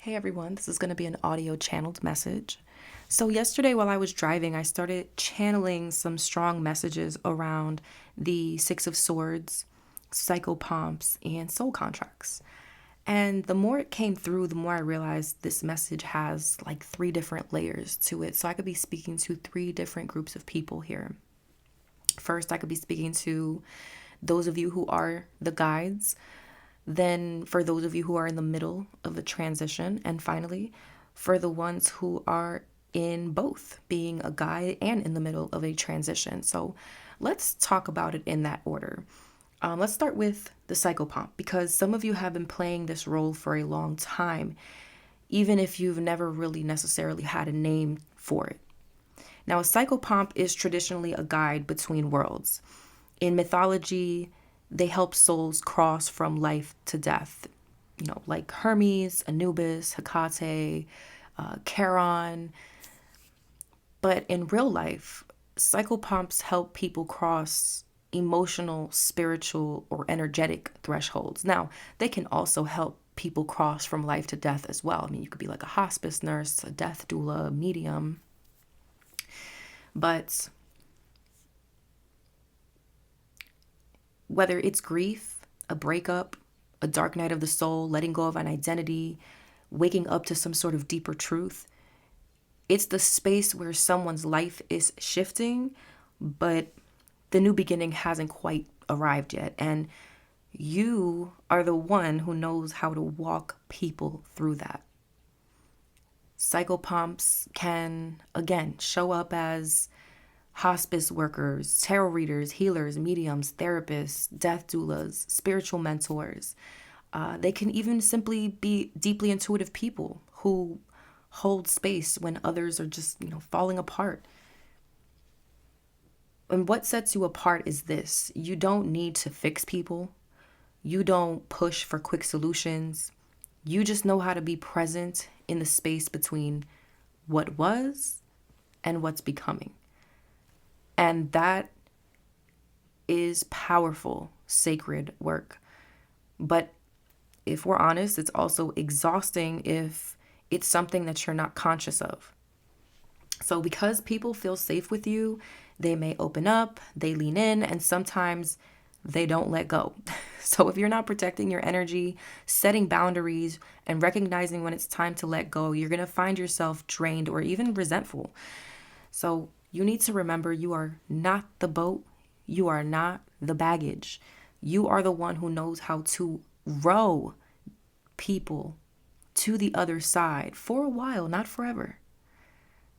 Hey everyone, this is going to be an audio channeled message. So, yesterday while I was driving, I started channeling some strong messages around the Six of Swords, Psychopomps, and soul contracts. And the more it came through, the more I realized this message has like three different layers to it. So, I could be speaking to three different groups of people here. First, I could be speaking to those of you who are the guides, then, for those of you who are in the middle of a transition, and finally, for the ones who are in both, being a guide and in the middle of a transition. So, let's talk about it in that order. Let's start with the psychopomp because some of you have been playing this role for a long time, even if you've never really necessarily had a name for it. Now, a psychopomp is traditionally a guide between worlds. In mythology, they help souls cross from life to death, like Hermes, Anubis, Hecate, Charon. But in real life, psychopomps help people cross emotional, spiritual, or energetic thresholds. Now, they can also help people cross from life to death as well. I mean, you could be like a hospice nurse, a death doula, a medium. But whether it's grief, a breakup, a dark night of the soul, letting go of an identity, waking up to some sort of deeper truth, it's the space where someone's life is shifting, but the new beginning hasn't quite arrived yet. And you are the one who knows how to walk people through that. Psychopomps can, again, show up as hospice workers, tarot readers, healers, mediums, therapists, death doulas, spiritual mentors. They can even simply be deeply intuitive people who hold space when others are just, falling apart. And what sets you apart is this: you don't need to fix people, you don't push for quick solutions. You just know how to be present in the space between what was and what's becoming. And that is powerful, sacred work. But if we're honest, it's also exhausting if it's something that you're not conscious of. So, because people feel safe with you, they may open up, they lean in, and sometimes they don't let go. So, if you're not protecting your energy, setting boundaries, and recognizing when it's time to let go, you're going to find yourself drained or even resentful. So, you need to remember you are not the boat, you are not the baggage. You are the one who knows how to row people to the other side for a while, not forever,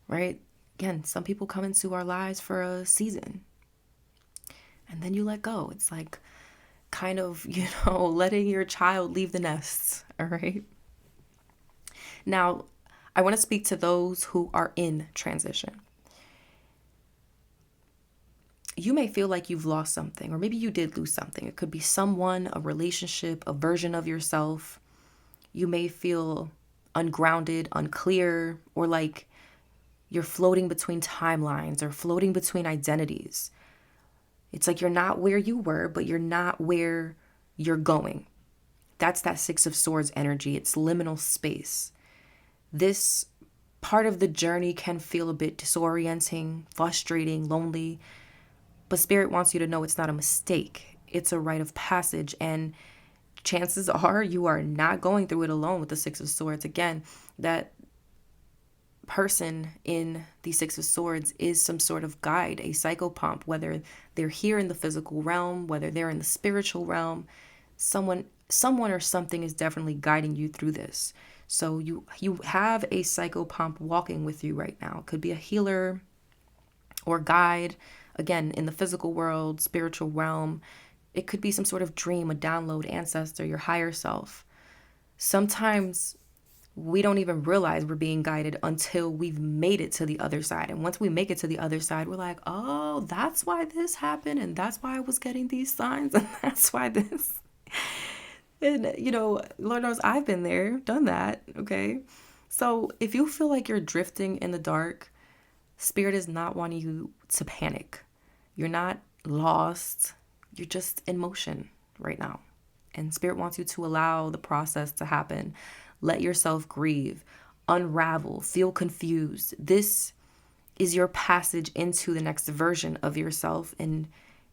right? Again, some people come into our lives for a season and then you let go. It's like kind of, letting your child leave the nest, all right? Now, I want to speak to those who are in transition. You may feel like you've lost something, or maybe you did lose something. It could be someone, a relationship, a version of yourself. You may feel ungrounded, unclear, or like you're floating between timelines or floating between identities. It's like you're not where you were, but you're not where you're going. That's that Six of Swords energy. It's liminal space. This part of the journey can feel a bit disorienting, frustrating, lonely, but Spirit wants you to know it's not a mistake. It's a rite of passage, and chances are you are not going through it alone with the Six of Swords. Again, that person in the Six of Swords is some sort of guide, a psychopomp, whether they're here in the physical realm, whether they're in the spiritual realm. Someone or something is definitely guiding you through this. So you have a psychopomp walking with you right now. It could be a healer or guide, again, in the physical world, spiritual realm. It could be some sort of dream, a download, ancestor, your higher self. Sometimes we don't even realize we're being guided until we've made it to the other side. And once we make it to the other side, we're like, oh, that's why this happened. And that's why I was getting these signs. And that's why this. And, Lord knows I've been there, done that. Okay. So if you feel like you're drifting in the dark, Spirit is not wanting you to panic. You're not lost. You're just in motion right now. And Spirit wants you to allow the process to happen. Let yourself grieve, unravel, feel confused. This is your passage into the next version of yourself, and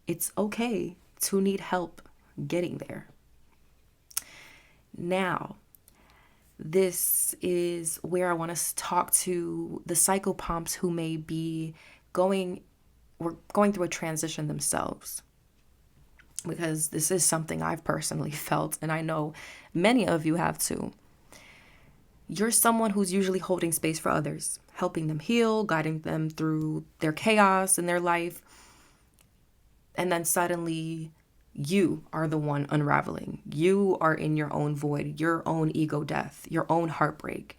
it's okay to need help getting there. Now, this is where I want to talk to the psychopomps who may be going through a transition themselves, because this is something I've personally felt, and I know many of you have too. You're someone who's usually holding space for others, helping them heal, guiding them through their chaos in their life. And then suddenly you are the one unraveling. You are in your own void, your own ego death, your own heartbreak.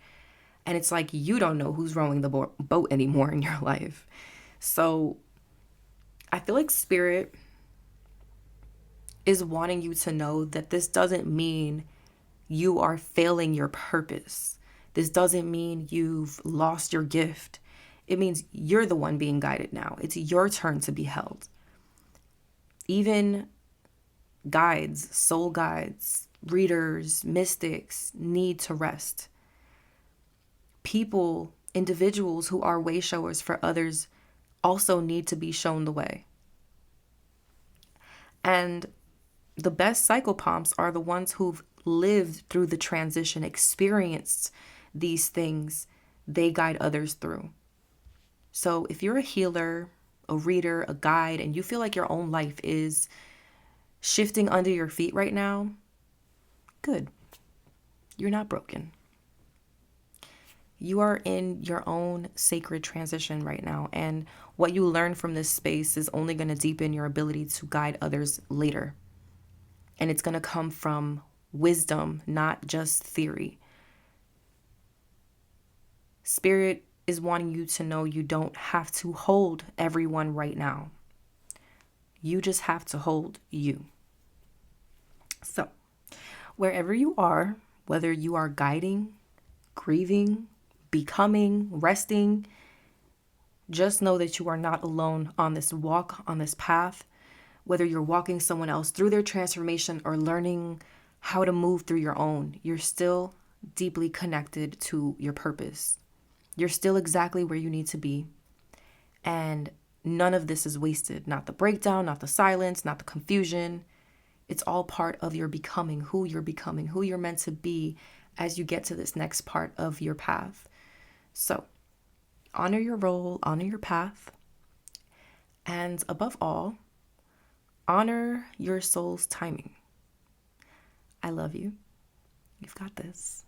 And it's like you don't know who's rowing the boat anymore in your life. So I feel like spirit is wanting you to know that this doesn't mean you are failing your purpose. This doesn't mean you've lost your gift. It means you're the one being guided now. It's your turn to be held. Even guides, soul guides, readers, mystics need to rest. People, individuals who are way showers for others also need to be shown the way. And the best psychopomps are the ones who've lived through the transition, experienced these things they guide others through. So if you're a healer, a reader, a guide, and you feel like your own life is shifting under your feet right now, good. You're not broken. You are in your own sacred transition right now, and what you learn from this space is only going to deepen your ability to guide others later. And it's going to come from wisdom, not just theory. Spirit is wanting you to know you don't have to hold everyone right now. You just have to hold you. So, wherever you are, whether you are guiding, grieving, becoming, resting, just know that you are not alone on this walk, on this path. Whether you're walking someone else through their transformation or learning how to move through your own, you're still deeply connected to your purpose. You're still exactly where you need to be. And none of this is wasted. Not the breakdown, not the silence, not the confusion. It's all part of your becoming, who you're meant to be as you get to this next part of your path. So, honor your role, honor your path, and above all, honor your soul's timing. I love you. You've got this.